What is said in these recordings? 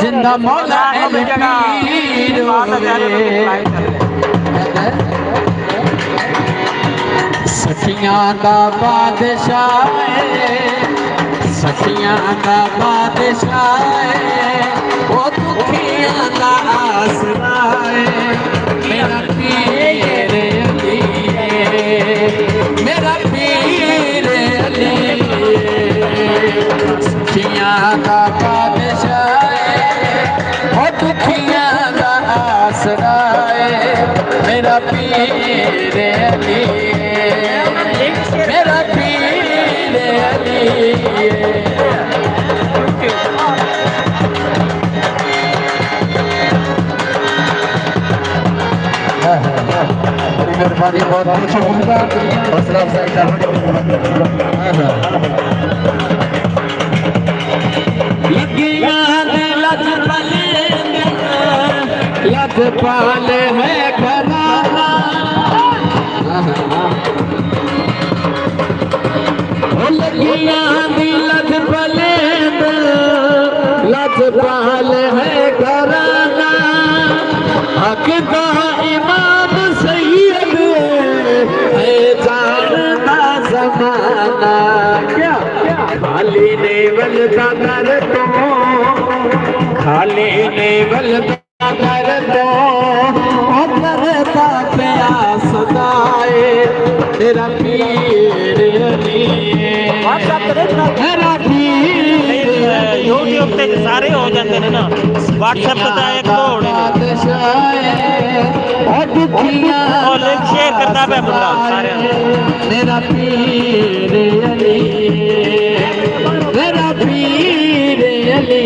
जिंदा मौला पीर सखियां का बादशाह सखियां का बादशाह वो दुखियां का आसरा मेरा पीर अली मेरा पीर अली सखियां का बादशाह वो दुखियां का आसरा मेरा पीर अली मेरा पीर अली मेहरबानी बहुत अच्छा होगा हौसला लज पाल है घराना लज पले लज पाल है घराना हक का इमाम सैयद है जानना जमाना क्या खाली नेवल का दर तो खाली नेवल का दर तो करता प्यास दाए तेरा पीर अली मेरा पीर यूट्यूब पे सारे हो जाते हैं ना व्हाट्सएप पे तो एक और लिंक शेयर करता है मुल्ला सारे मेरा पीर अली मेरा पीर अली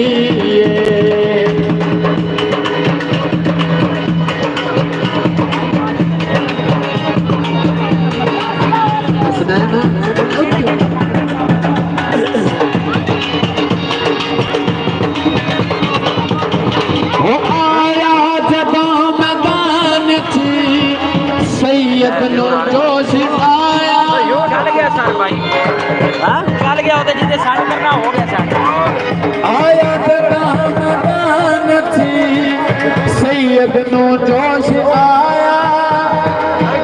जोश आया चल गया सर भाई हाँ चल गया होता जिसे साइन करना हो गया सर आया मैदान थी सैयद नो जोश आया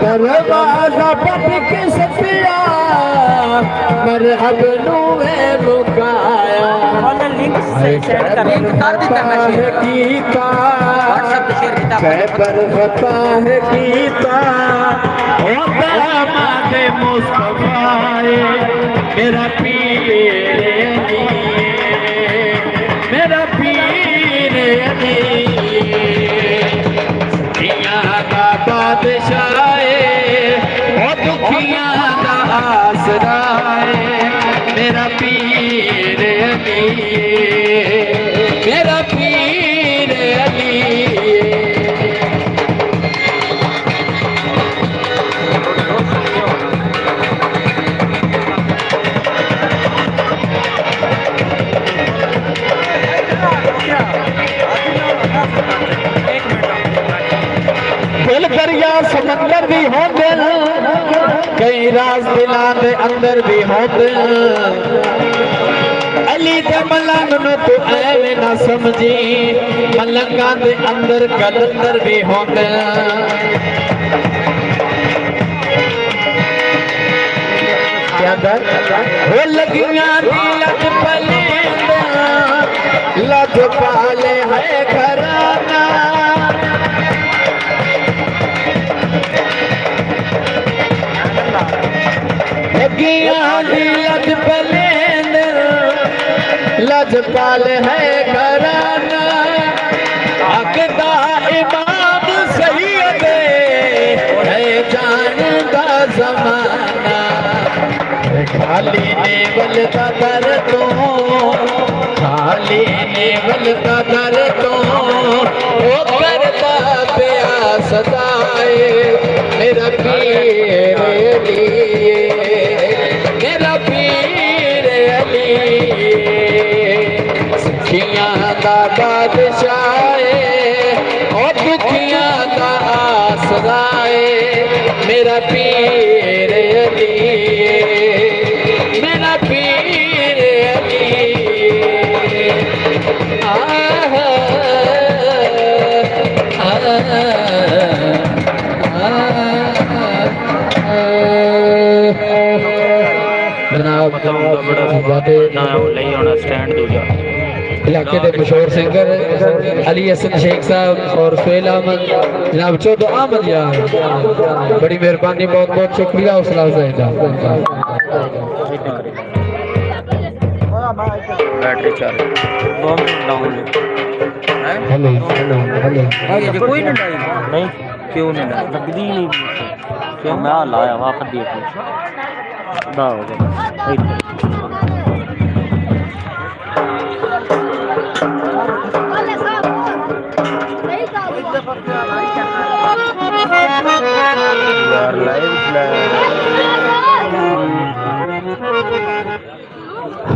दरवाजा पट के सपिया मरहब नो रुकाया लिंक सेंड कर देता है कीता व्हाट्सएप पे शेयर किया पर पता है कीता ओ दामाद मुस्तफा मेरा पीर अली मेरा पीर अली सखियां का बादशाह ओ दुखियां का आसरा मेरा पीर अली मेरा पीर अली दिल दरिया समंदर भी होंदे कई राज दिलां दे अंदर भी होंदे अली दे मलंग नु तू ऐवे ना समझी मलंगा दे अंदर कलंदर भी होंदे क्या कर हो लगियां दी लज पले लज पाले है घराना लज पले लज पाल है घराना अकदा इमाम सैयद है जानदा जमाना खाली नेवल का दर तो खाली नेवल का दर तो वो करता प्यास दाए मेरा पीर अली मेरा पीर अली सखियां का बादशाह और दुखियां का आसरा मेरा पीर अली मेरा पीर अली साडे ले आना स्टैंड दूजा इलाके के मशहूर सिंगर अली हसन शेख साहब और सुहेल अहमद जनाब चौधरी अहमद यार, बड़ी मेहरबानी, बहुत बहुत शुक्रिया। हौसला अफजाई battery charge 2 minute down hello hello hello ये कोई नहीं क्यों नहीं लगदी नहीं क्यों मैं लाया वापस दिए दा हो गया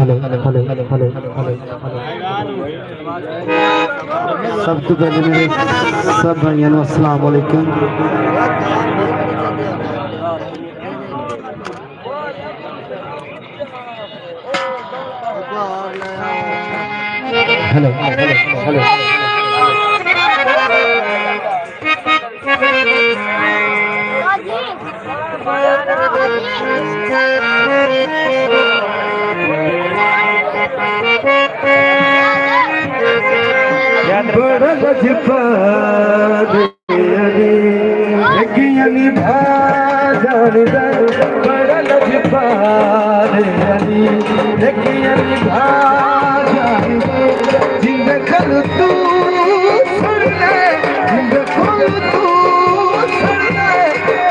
hello hello hello hello hello hello सबसे पहले मेरे सब भाइयों को अस्सलाम वालेकुम। हेलो हेलो हेलो बड़ा लजपाल यकीनी भाजन बड़ा लजपाल यकीनी भाजन जिंद कल तू सुन ले जिंद कल तू सुन ले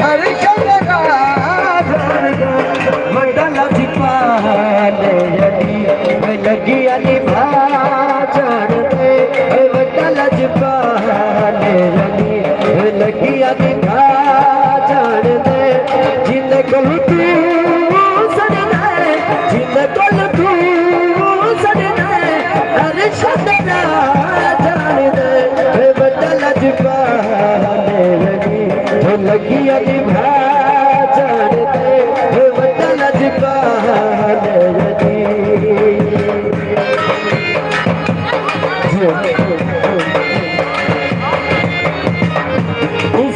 हर शगरा बड़ा लजपाल लगी अली भाजन लगी अली भाजन दे जिन को तू सड़ना जिन को तू सड़ना हर शदरा जान दे बदल जबाने लगी अली भाजन दे बदल जबाने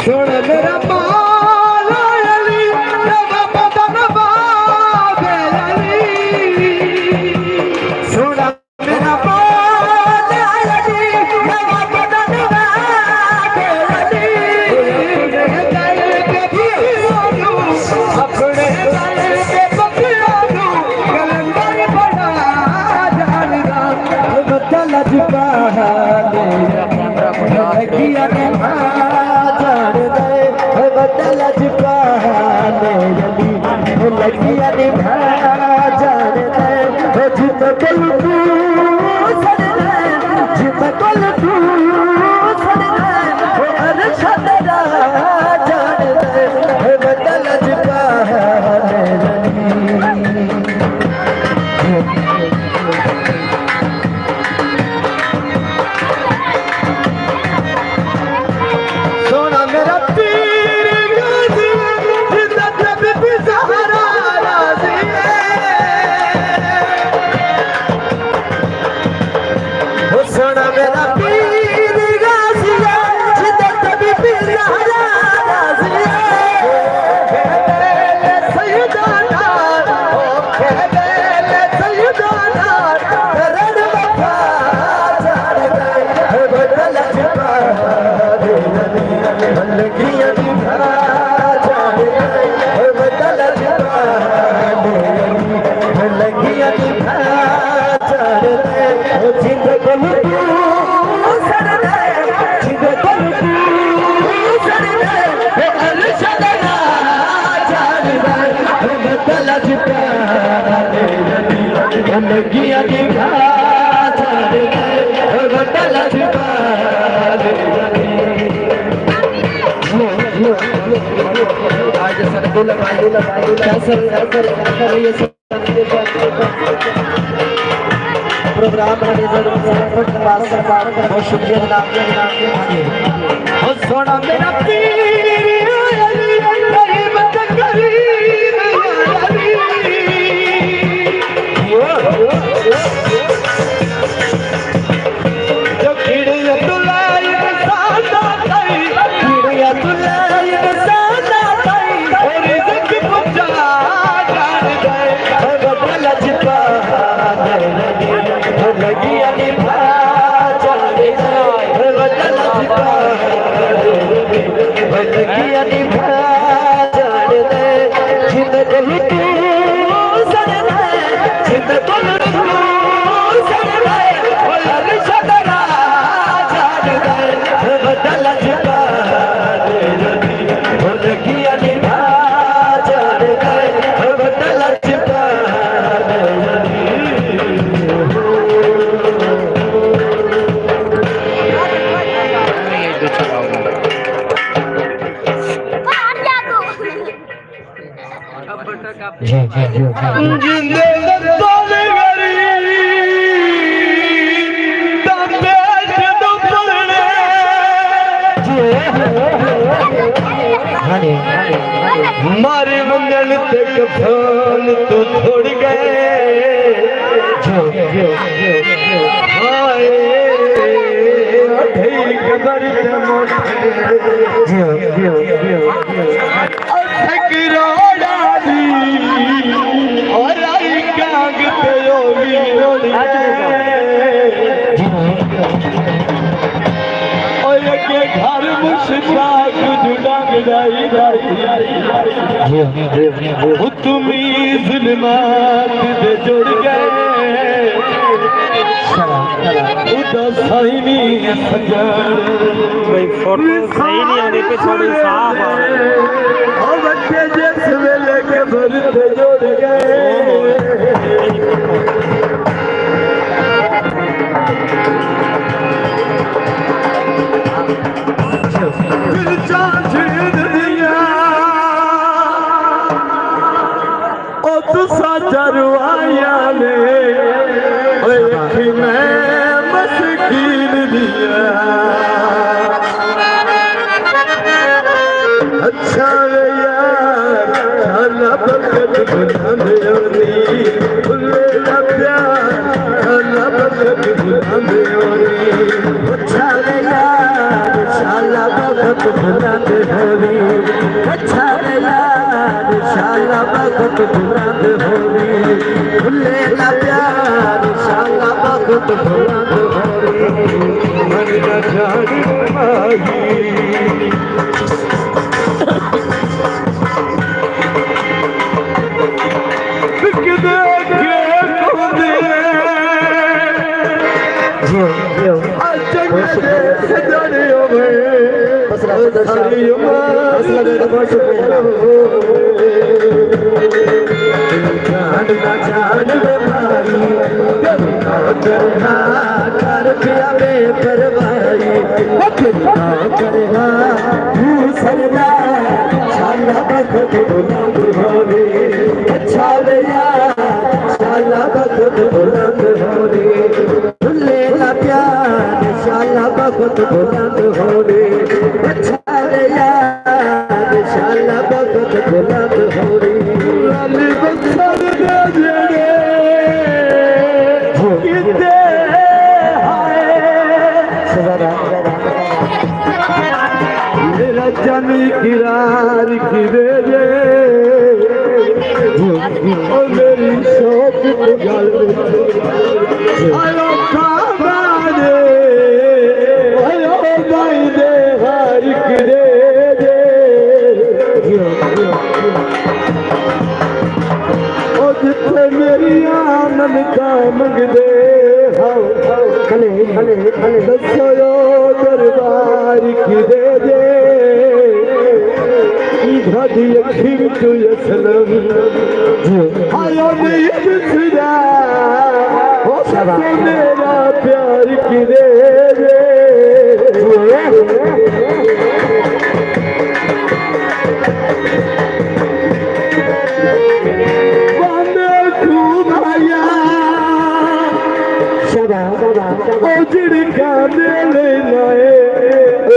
सुन मेरा मौला अली नवा बदन बाबे अली सुन मेरा मौला अली नवा बदन बाबे अली अपने दिल के बकरियों कलंदर बड़ा जानदा बदल जबाने लगी अली बदल जबाने लगी अली भाजन दे जिम कल तू सड़ना जिम कल तू सड़ना हर शदरा जान दे बदल जबाने सोना मेरा पीर गाजी जिंदा जब भी सहारा राजी है सोना मेरा पीर गाजी जिंदा जब भी सहारा राजी है सैयदाना ओ कहले सैयदाना करण वफा जान गए बदल जबाने लगी अली भाजन बदल जबाने लगी अली भाजन जिंद कल तू सड़ना जिंद कल तू सड़ना अल शदरा जान बदल जबाने लगी अली भाजन बदल जबाने आज सर प्रोग्राम बहुत शुक्रिया जनाब। सोना मेरा पीर जो खिड़िया तुलाई सादा तई खिड़िया तुलाई सादा तई और जिंदगी पुजा जान गए बदल जबाने मारे मंगल ते कफन तो छोड़ गए हाय अठई कबर ते मोटे करोड़ा दी और आई काग पे ओली और के घर मुश्ताक जुड़ांग दाई तुमी जुल्मात दे जुड़ गए उदा साईनी सजन भाई फोटो सही नहीं आने पे थोड़ी साफ आ रही है और बच्चे जिस वेले के भरते जुड़ गए चरवाया ने मैं मस्कीन दिया अच्छा यार खाना बकत बुलंद होनी खुले ना प्यार खाना बकत बुलंद होनी अच्छा यार शाला बकत बुलंद होनी अच्छा यार शाला बकत बुलंद होनी खुले ना प्यार शाला बकत बुलंद होनी मन न जाने माही बहुत बुलंद होने अच्छा यार शाला बहुत बुलंद होने लाली बंसर जेड़े किते हाय मेरा जानी किरार किरे जे ओ मेरी शौक गल आयो काबारे जिथे मेरी आनंद का मंगदे खले खले खले दसो दरबार की दे दे घड़ी अखी तू असलम आयो नहीं बिसरा हो सके मेरा प्यार की दे दे जिड़काने ले लाए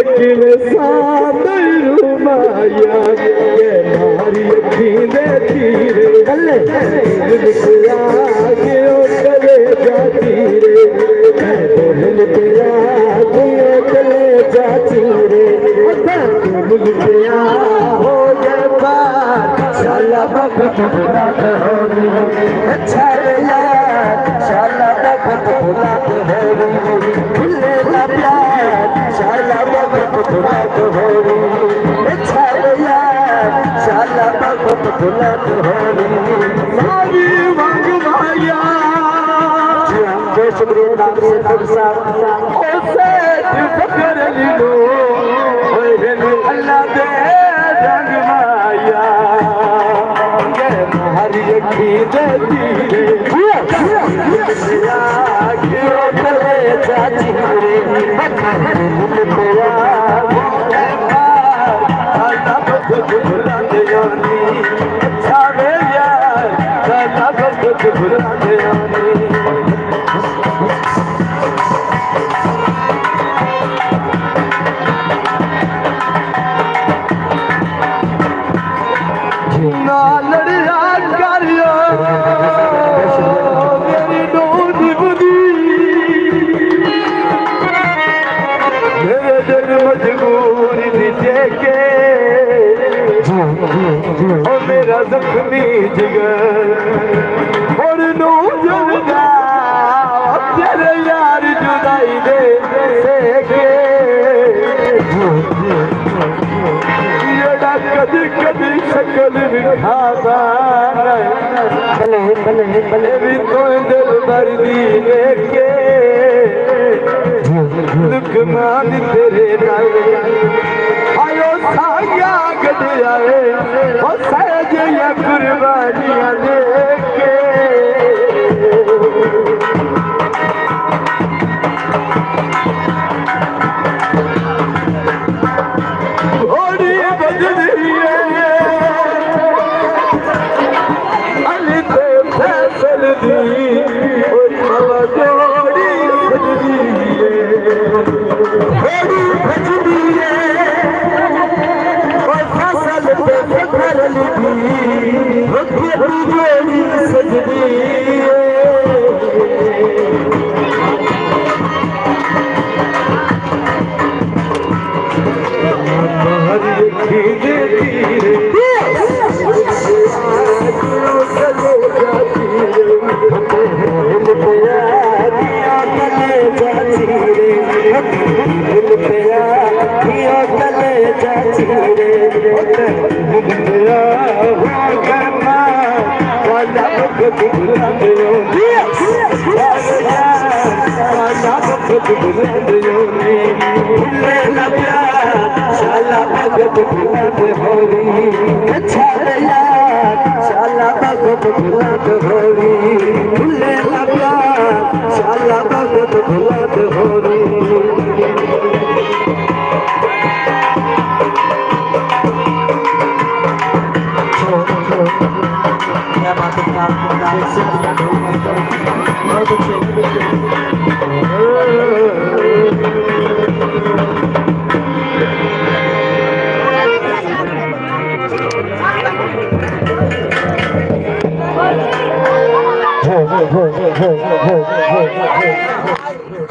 किले सामने रुमाया ये मारी अखी दे तीरे गले निकला के ओ चले जाती रे बोल तेरा के ओ चले जाती रे बोल तेरा हो जाए बात शाला बखत बुलंद होनी अच्छा यार शाला बखत बुलंद होनी खुले ना प्यार शाला बखत बुलंद होनी अच्छा यार शाला बखत बुलंद होनी मारी मंग माया फकर लीलो अल्लाह दे रंग माया ये हरी अखी दे तीरे क्यों करे चाची रे अल्लाह बखुद भुला दे यानी अच्छा वे यार अल्लाह बखुद भुला दे यानी ना लड़िया करियो मेरी डोरी बुदी मेरे दिल मजबूरी देखे ओ मेरा जख्मी जिगर और नो जुदा तेरे यार जुदाई दे के कदी कदी शक्ल दिखाता भले भी कोई दिल दर्दी लेके दुख मान तेरे नाल आयो साया गद आए ओ सहज या कुर्बानियां लेके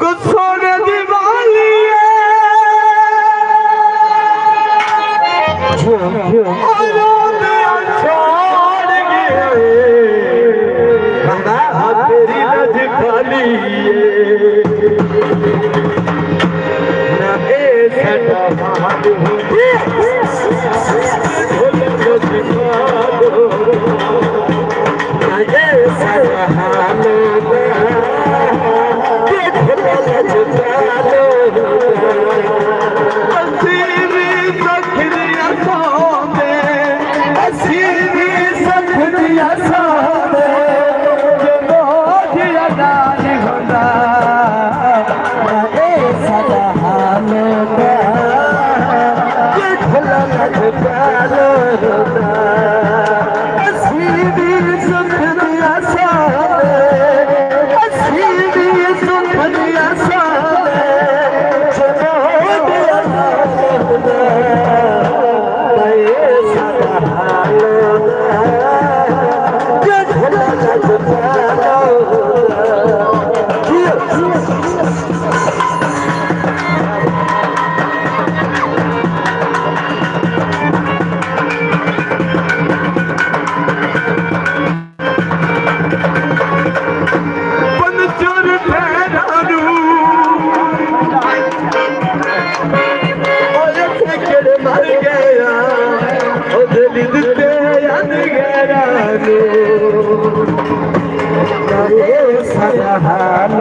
कुछ सोने दिवाली छोड़ गए तेरी नज खाली ना सटा सदा हाल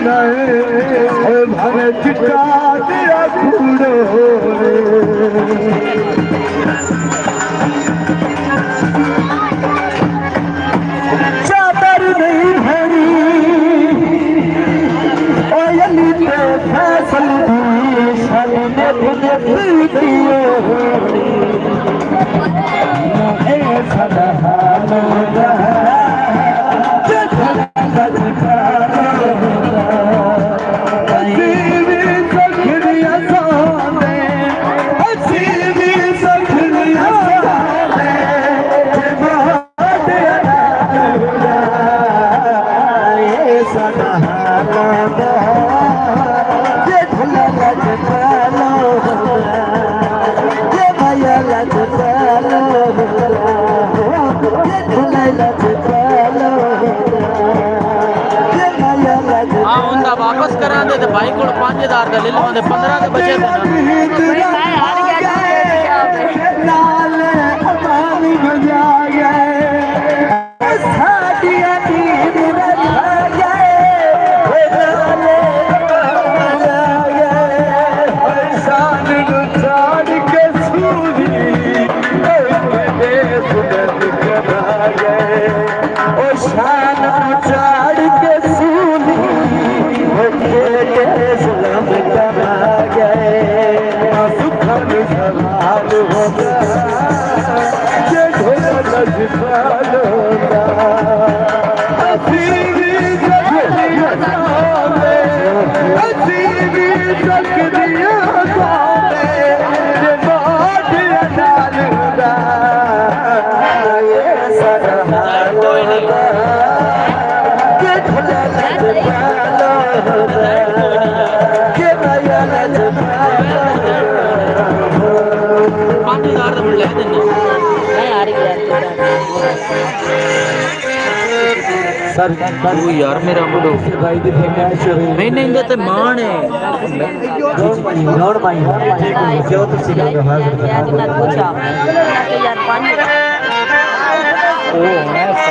नए भर चिटा दिया कूड़ो चादर नहीं भरी ओयली पे फैसल दी सलने पुने पीतियो ए सदहानो हाँ उनका वापस करा दे तो भाई को 5000 का ले लो 15 के बचे सर तू यार मेरा मुंडो भाई दी मैच नहीं नहीं देते मान है नोट माई ठीक है जो तो सीधा हाल ओ है 5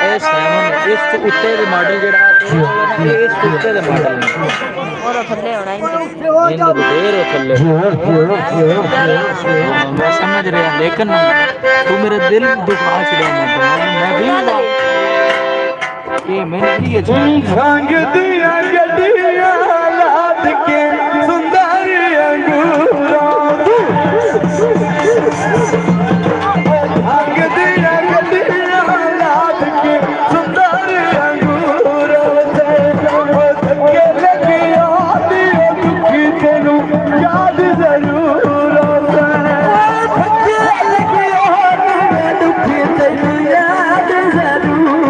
ए 7 इस उत्ते दे मॉडल जेड़ा इस उत्ते दे मॉडल और थल्ले होना इन देर थल्ले मैं समझ रहा लेकिन तू मेरे दिल दुखा छड़िया मैं भी ये मैंने की संग दिया गड्डियां लाद के सुंदर अंगूरों संग दिया गड्डियां लाद के सुंदर अंगूरों से धक्के लगे आदि दुखी तेनू याद जरूर से धक्के लगे आदि दुखी तेनू याद जरूर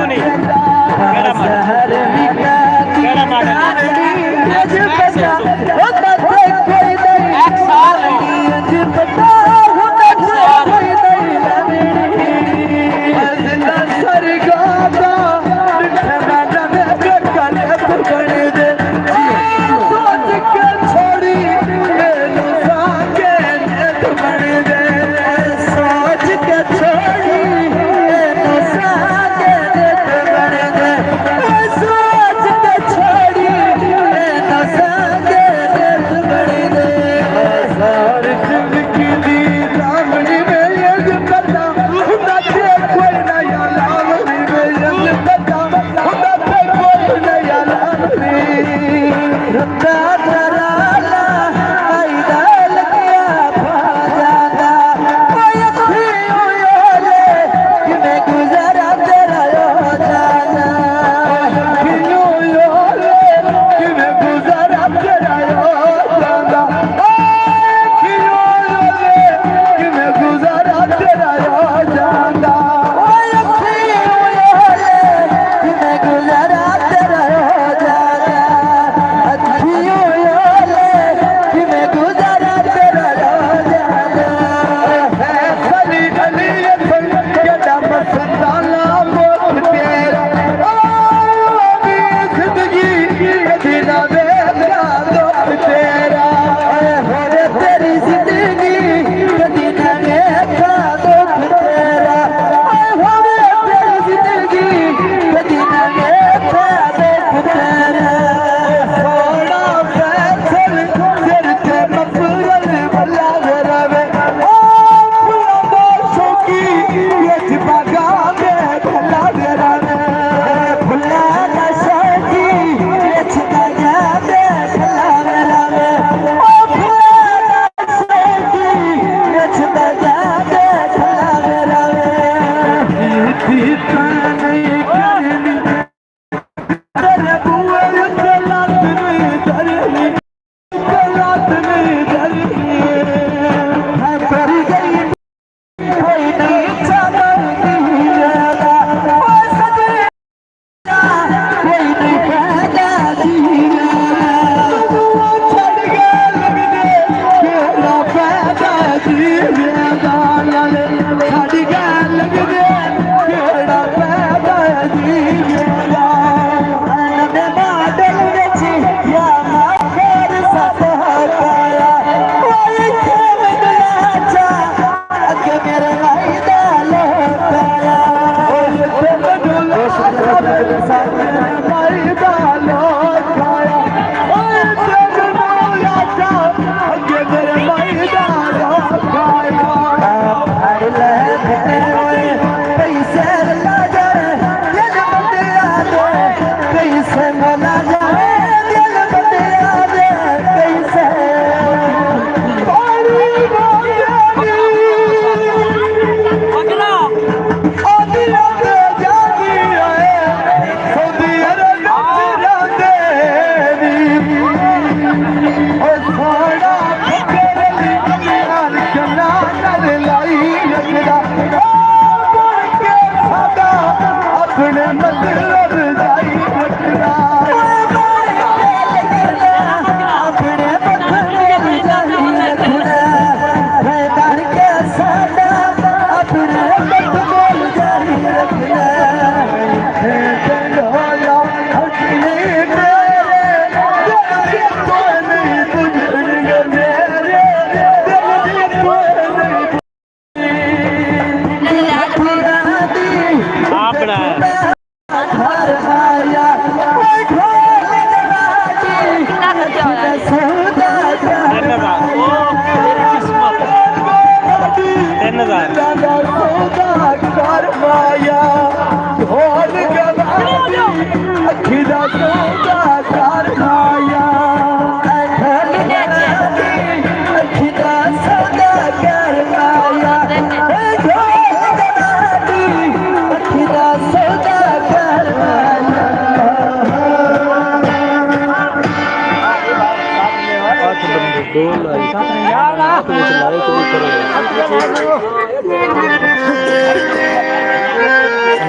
क्यों नहीं केड़ा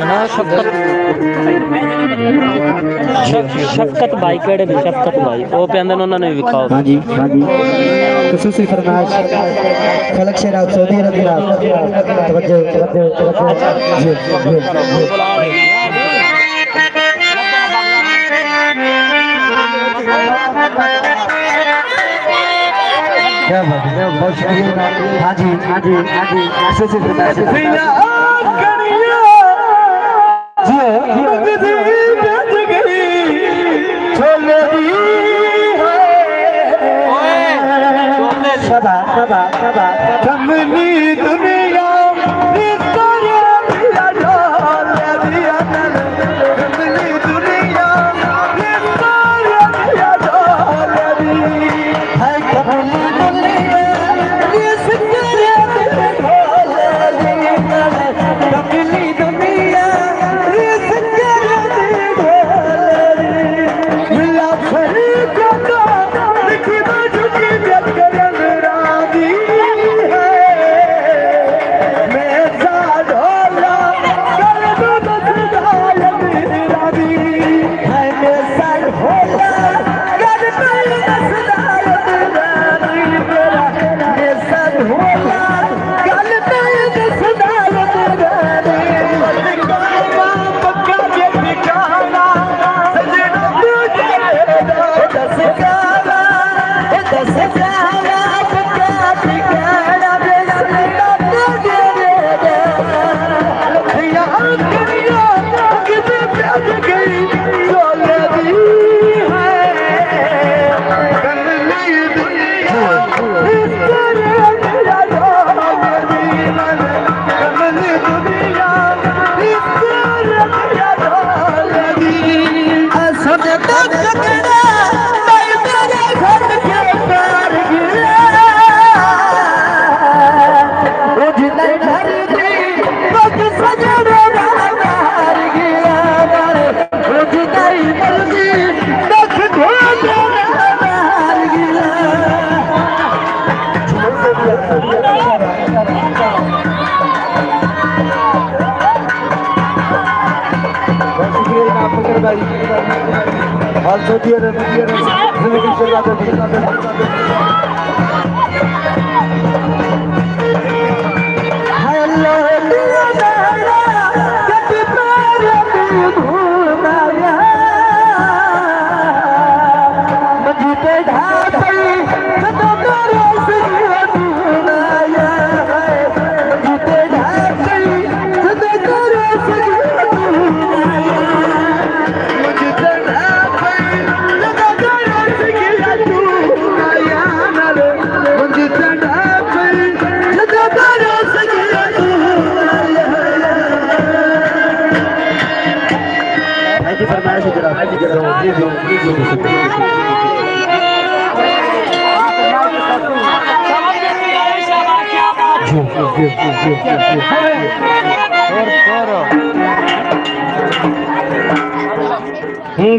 हाँ शफकत भाई केड़े भी शफकत भाई वो पे अंदर उन्होंने भी खाओ हाँ जी खुसूसी फरमाइश फलक शेर आप सऊदी अरब तवज्जो क्या बात है बहुत शुक्रिया हाँ जी खुसूसी फरमाइश कमली दुनिया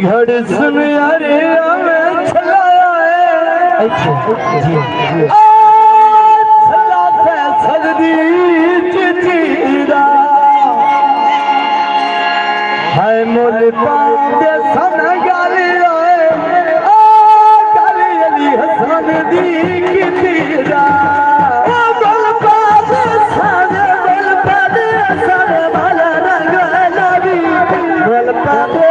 घड़ सुन यारे हमें छलाया है छला फैसल दी चिचीरा है मोल पांदे सन गाली गाली अली हसन दी कितीरा बल पादे सन बल पादे सन भल रंग लवी बल पादे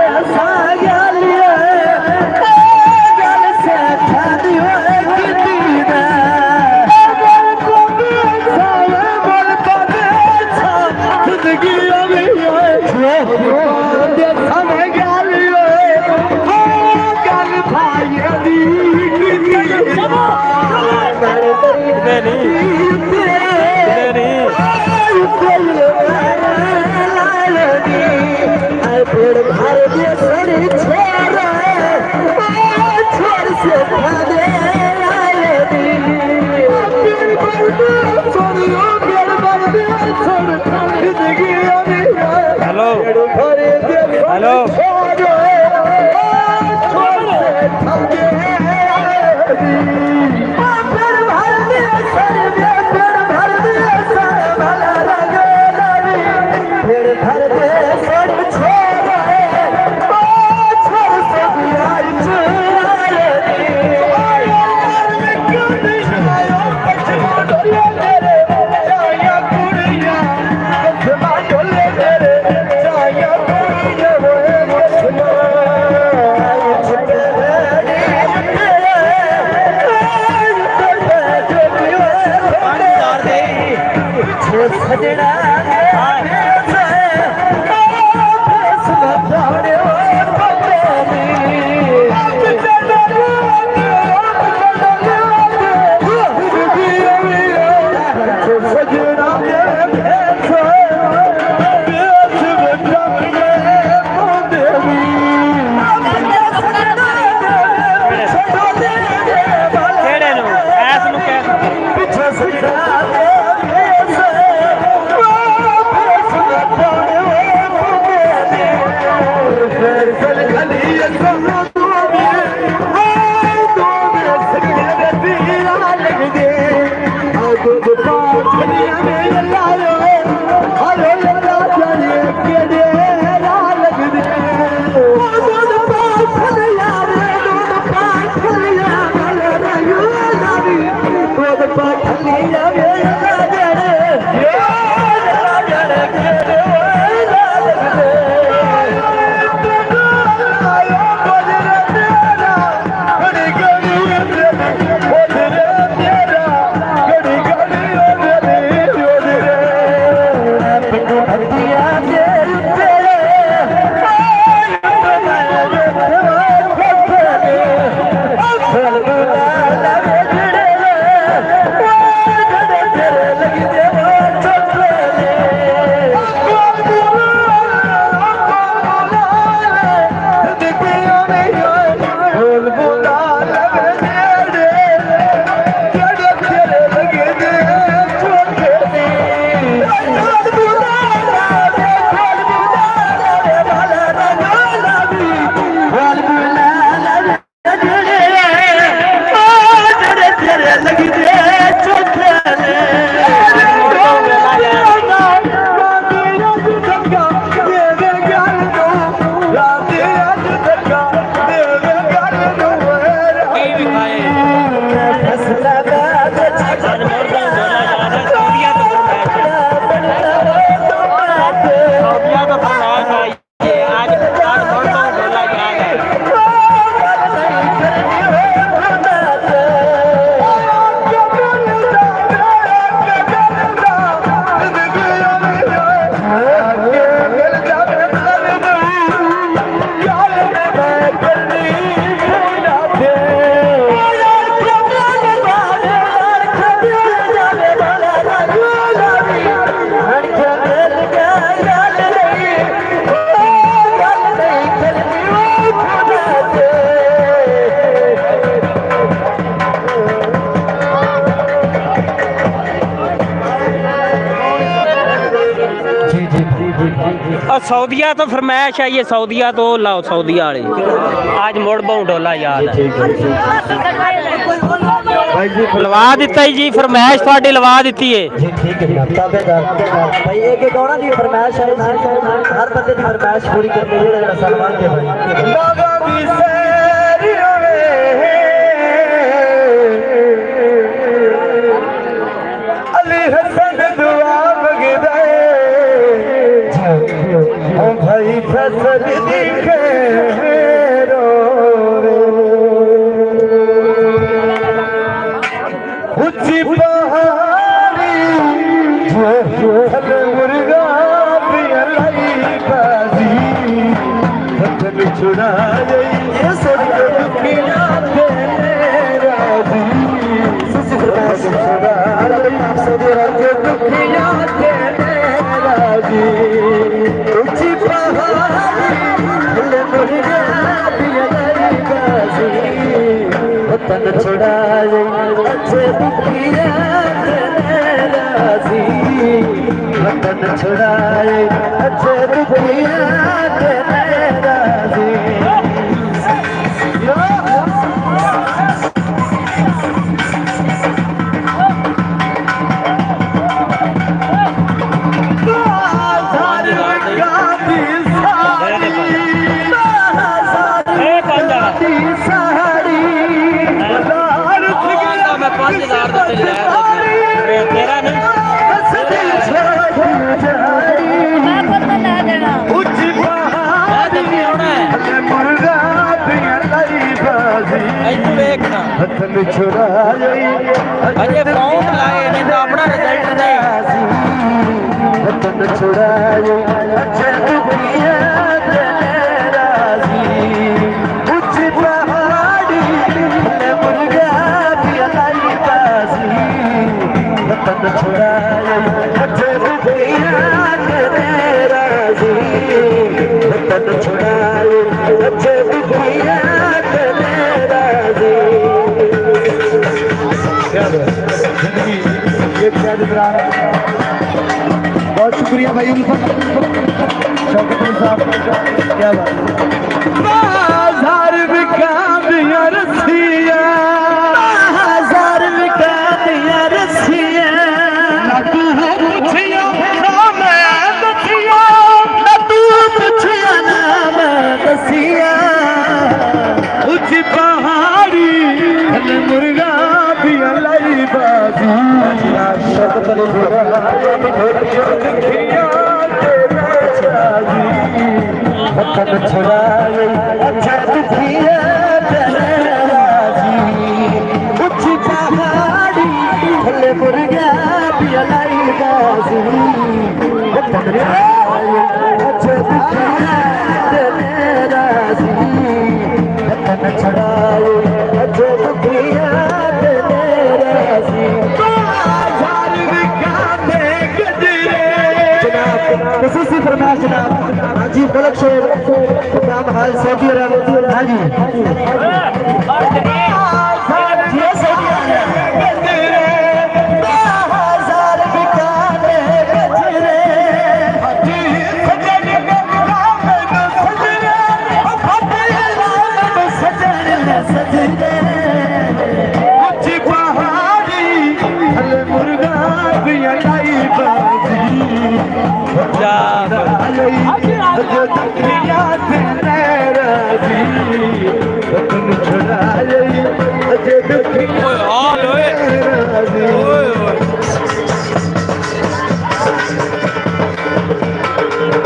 हेलो सऊदिया तो फरमाइश आई है, सऊदिया तो लाओ, सऊदिया वाले आज मुड़ बहु डोला याद है लवा दिता जी, फरमाइश थोड़ी लवा दी है जी ठीक है भाई। एक एक गाना दी फरमाइश है, हर बंदे की फरमाइश पूरी करनी है सलमान के भाई। अली हसन दुआ मगदे भाई फसल दिखे रो ऊंची पहाड़ी मुर्गा पिया लाई बाजी फसल छुड़ा गई दुखिया ऊंची वतन छुड़ाए अच्छे दुखिया राजी, वतन छुड़ाए अच्छे दुखिया राजी। वतन छुड़ाए अजे फॉर्म लाए ने तो अपना रिजल्ट नहीं, वतन छुड़ाए अच्छे दुखिया राजी। ऊंची पहाड़ी मुर्गा पिया लाई बाजी, वतन छुड़ाए अच्छे दुखिया राजी, वतन छुड़ाए अच्छे दुखिया राजी। जिंदगी एक बहुत शुक्रिया भाई, शौकत साहब, क्या बात। बाजार बिका दिया रसिया बाजार बिका दिया रसिया ना तू पुछिया ना मैं दसिया ना तू पुछिया ना मैं दसिया ऊंची पहाड़ी हल मुर्गा भी लाई बाजी वतन छुड़ाए अच्छा दुखिया राजी ऊंची पहाड़ी थले मुर्गा भी लाई बाजी वतन छुड़ाए अच्छा दुखिया राजी वतन छुड़ाए अच्छा दुखिया राजी खसूसी फरमाइश जनाब हाजी फलक शेर नाम हाल सऊदी अरब हाजी बाजार बिकाने गजरे सजने ऊंची पहाड़ी हल मुर्गा भी लाई बाजी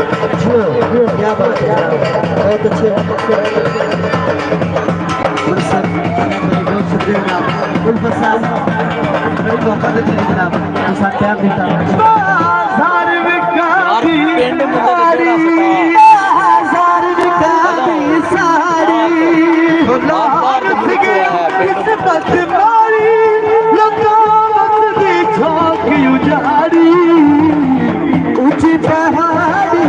क्या बात है बहुत अच्छे बहुत शुक्रिया जनाब उल्फत साहब बड़ी मोहब्बत है जनाब साथ क्या देता बाजार बिका दी बाजार बिका दी साड़ी किस्मत मारी लकावत की झोंकी उजाड़ी ऊंची पहाड़ी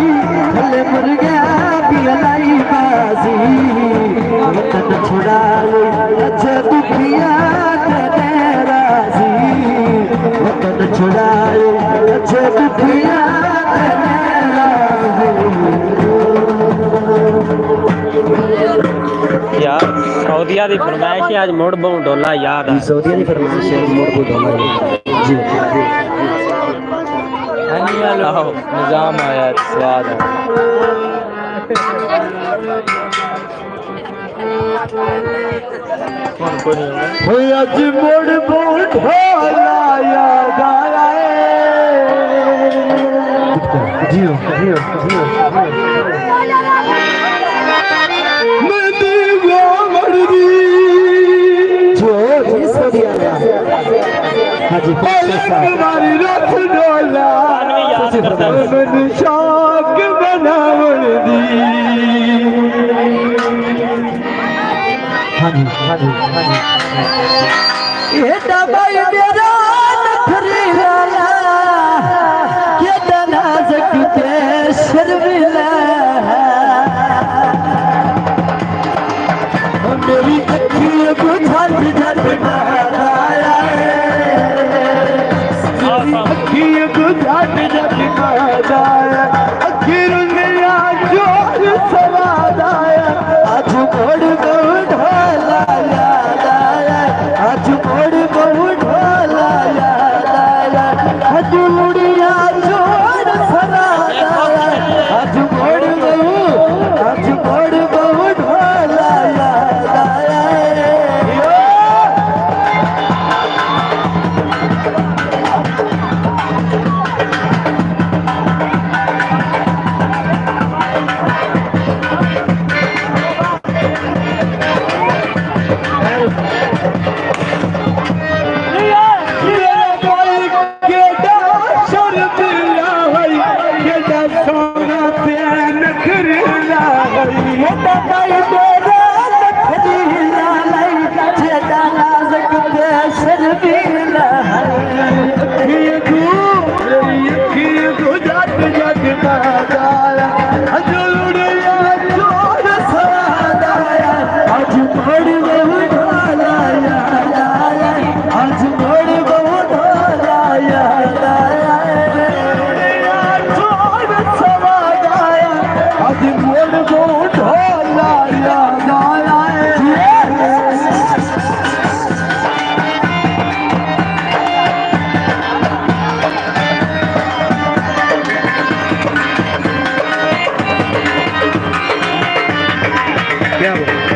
थले मुर्गा भी लाई बाजी वतन छुड़ाए अच्छा दुखिया राजी वतन छुड़ाए अच्छा दुखिया यार सऊदिया की फरमाइश है आज मुड़ बहु डोला याद है सऊदिया की फरमाइश है मोड़ को डोला जी निजाम आया स्वाद है आज मोड़ मोड़ ढोला याद आया जियो जियो जियो मैंने वो मर्दी जो जी सऊदिया में हाजी हमारी रथ डोला मैंने शौक बना वर्दी हाजी हाजी हाजी ये दबाई मेरा नखरी वाला ये नाज़ुक पे शर्मिला मेरी अखियों को झट झट माराया अखियों को झट झट माराया अखिर मेरा जोर सवाद आया आज मोड़ बहु ढोला याद आया आज मोड़ बहु ढोला याद आया आज मुड़िया जोड़ सवाद आया आज मोड़ बहु ढोला याद आया मोड़ को ढोला क्या बात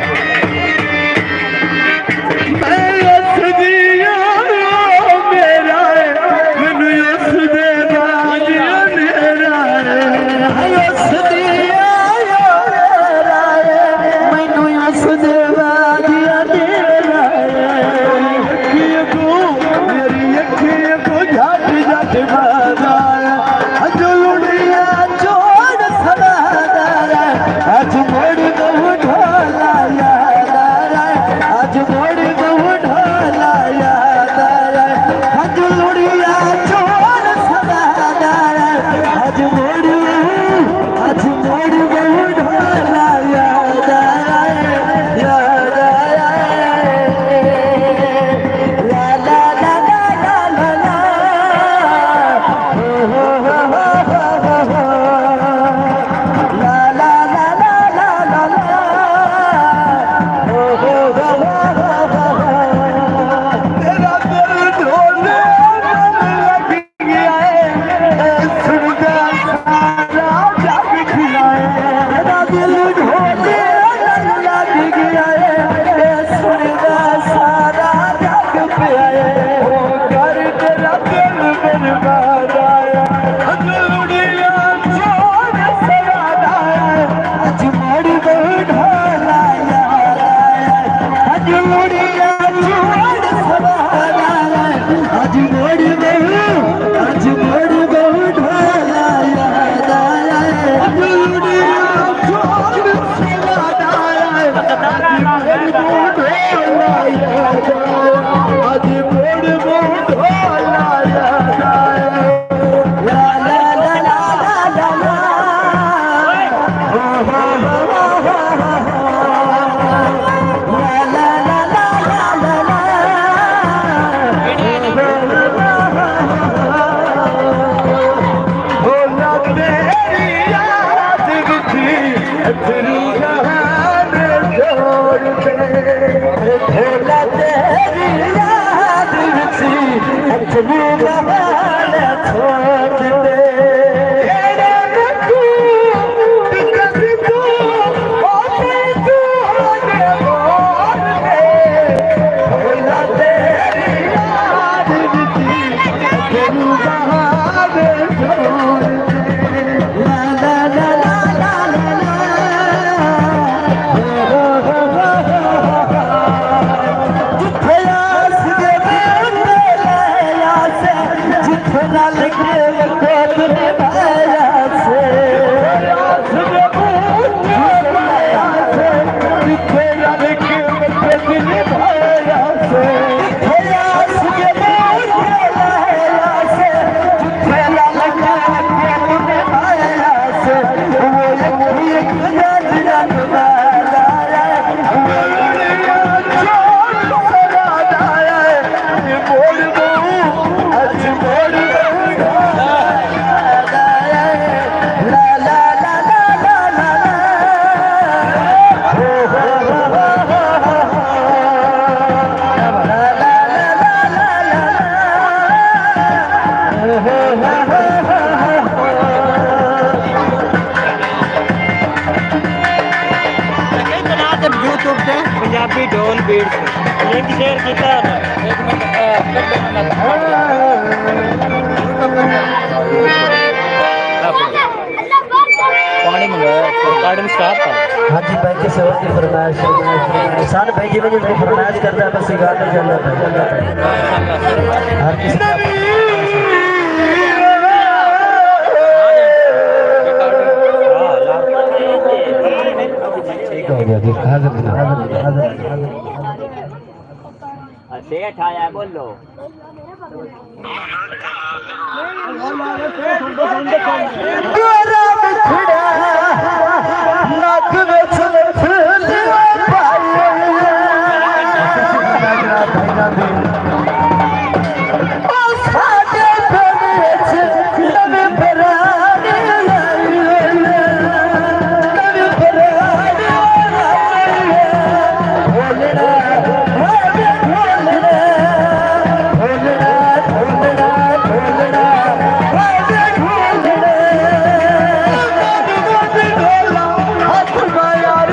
पंजाबी ढोल बीट लिंक शेयर किया पानी मंगाया गार्डन स्टाफ था। हाँ जी भाई किसी और की फरमाइश सान भाई जी मुझे फरमाइश करता है बस गाना चल रहा है हर किसी ठीक हो गया हाजिर सेठ आया बोलो Maya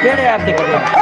ਕਿਹੜੇ ਆਪ ਦੇ ਕਰਦਾ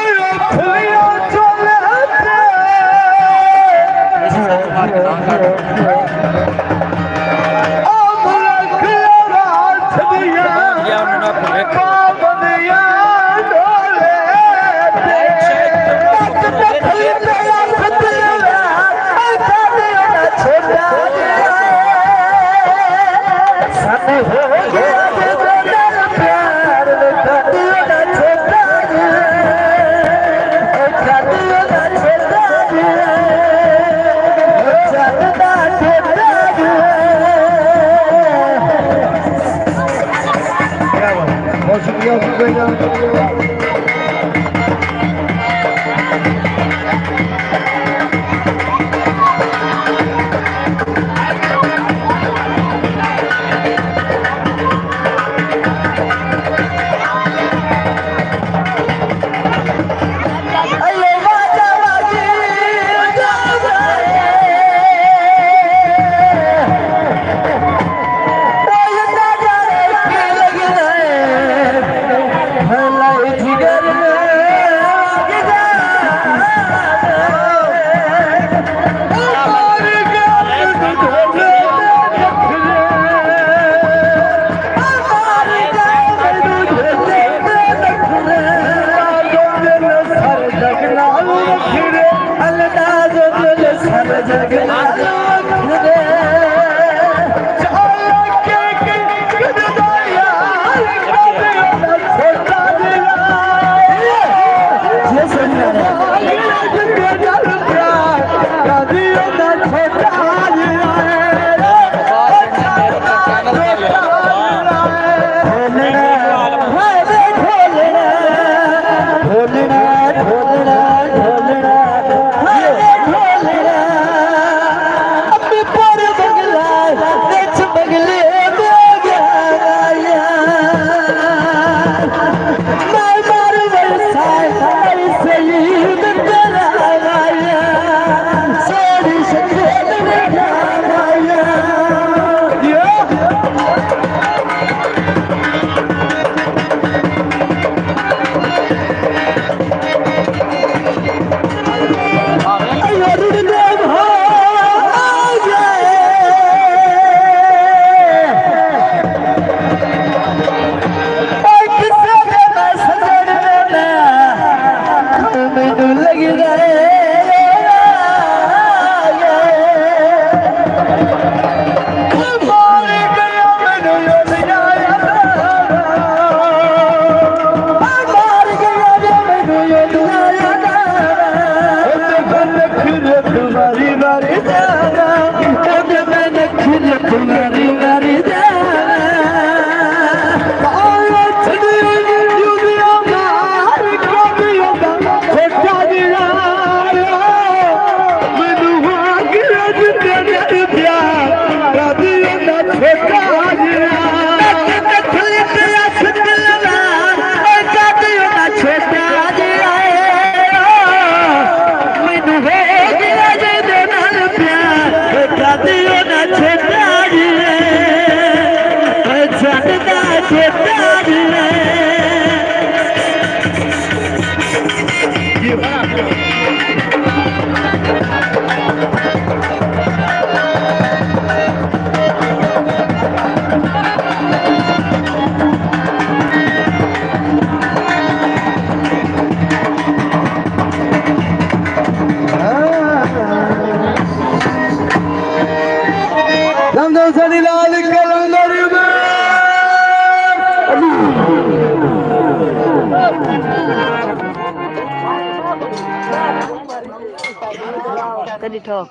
कदी ठोक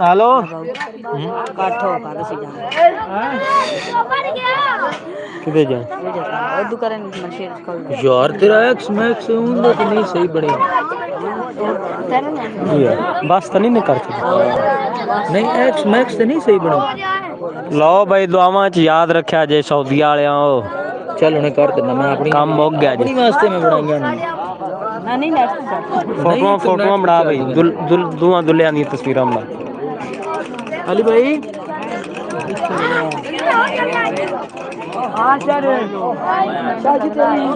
हेलो का ठोक दसी जान किधर जा ओ दुकान मशीन खोल यार तेरा एक्स मैक्स उंदा तो नहीं सही बढ़िया बस तो नहीं कर नहीं एक्स मैक्स तो नहीं सही बना लो भाई दुआवां च याद रखा जे सऊदी वालियां ओ चल उन्हें कर देना मैं अपनी काम मुक गया जी वास्ते मैं बनाईया ना नहीं नेट फोटो बना भाई दुआ दुल्हन दी तस्वीरां बना अली भाई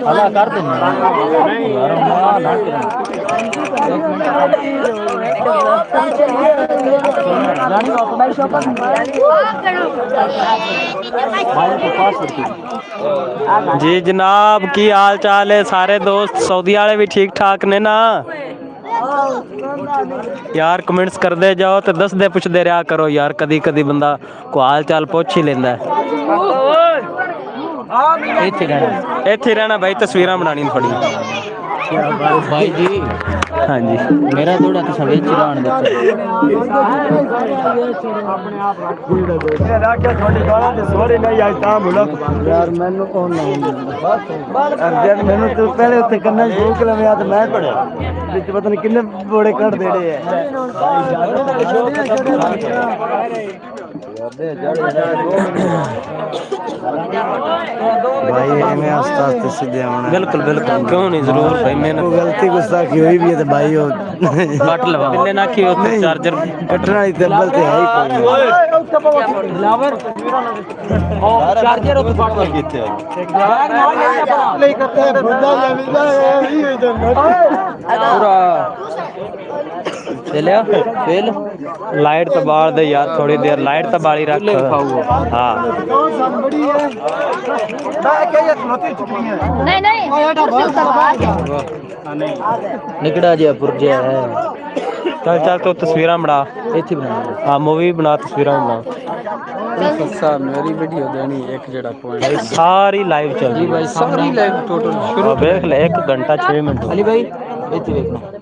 अल्लाह कर देना जी जनाब की हाल चाल है सारे दोस्त सऊदी वाले भी ठीक ठाक ने ना यार कमेंट्स कर दे जाओ तो दस दे पुछ दे रहा करो यार कदी कदी बंदा को हाल चाल पूछ ही लेंदा है इत्थे रहना भाई तस्वीरां बनानी थोड़ी भाई जी हाँ जी मेरा थोड़ा तो सवेच चलान दे यार मैनू कौन नहीं मैनू तो पहले उत्ते कन्ना भूख लवे तो मैं पढ़िया विच पता नहीं किन्ने बोड़े कट देड़े है भाई मैं आस्ते आस्ते सीधे आना बिल्कुल बिल्कुल क्यों नहीं जरूर भाई मैंने गलती गुस्ताखी हुई भी है तो भाई हो कट लवा किन्ने ना की होते चार्जर कटना ही तब्बल ते है ही कोई चार्जर उत फाड़ लगी थे नहीं करते हैं बुद्धा जमीदा है ही इधर पूरा चलिया फेल लाइट तो बाल दे यार थोड़ी देर लाइट तो बाली रख हां नहीं नहीं निकड़ा जी पुरजे है चल चल तो तस्वीरां बना इथे बना हां मूवी बना तस्वीरां बना साहब मेरी वीडियो देनी एक जड़ा पॉइंट सारी लाइव चल रही भाई सारी लाइव टोटल शुरू देख ले 1 घंटा 6 मिनट अली भाई इथे देखना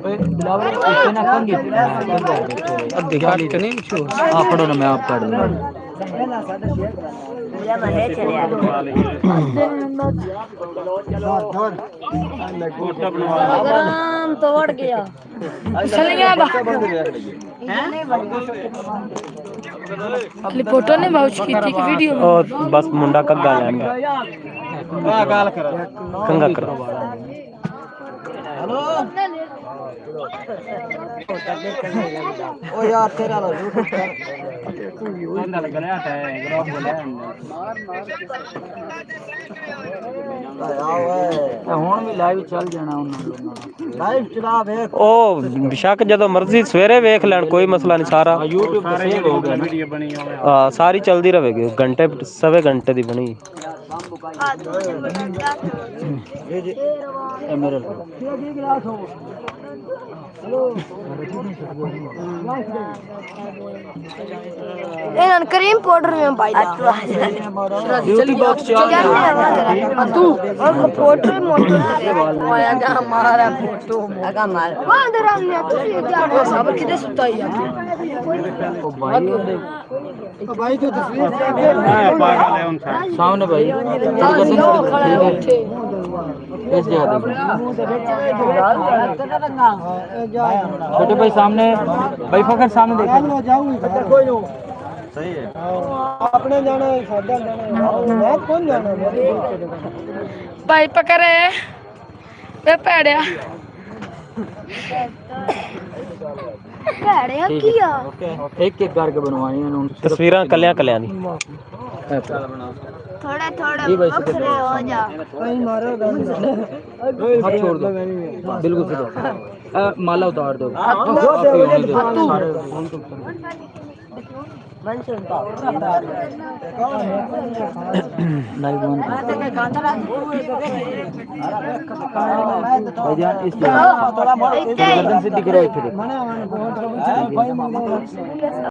बिलावल इतना कंगी अब दिखा के नहीं छो आप पढ़ो ना मैं आप पढ़ लूं गरम तोड़ गया चल गया फोटो ने बाउच की थी वीडियो ओ बस मुंडा कग्गा लेंगे कंगा करो हेलो ओ यार तेरा लो ਹੁਣ ਵੀ ਲਾਈਵ ਚੱਲ ਜਾਣਾ ਉਹਨਾਂ लाइव चला वे ओ बेशक ਜਦੋਂ ਮਰਜ਼ੀ ਸਵੇਰੇ ਵੇਖ ਲੈਣ ਕੋਈ ਮਸਲਾ ਨਹੀਂ ਸਾਰਾ YouTube ਤੇ ਸੇਵ ਹੋ ਗਿਆ ਵੀਡੀਓ ਬਣੀ ਹੋਵੇ ਸਾਰੀ ਚਲਦੀ ਰਹੇਗੀ ਘੰਟੇ ਸਵੇ ਘੰਟੇ ਦੀ ਬਣੀ ਇਹ ਮੇਰੇ ये क्रीम पाउडर में भाई ब्यूटी बॉक्स चल तू और पाउडर मोटर आया गा हमारा फोटो आगा मार अंदर हमने तू क्या सब किधर सुता है ओ भाई तो तस्वीर पागल है उनका सामने भाई इस जगह छोटे भाई सामने भाई फकर सामने देखो कोई नो सही है आपने जाना है सादा जाना है मैं कौन जाना है भाई पकड़े मैं पैड़या पैड़या किया एक एक करके बनवानी है उन ਤਸਵੀਰਾਂ ਕੱਲਿਆਂ ਕੱਲਿਆਂ ਦੀ थोड़ा थोड़ा खड़े हो जा कहीं मारो हाथ छोड़ दो बिल्कुल सीधा माला उतार दो भाईजान इस गर्दन से दिख रहा है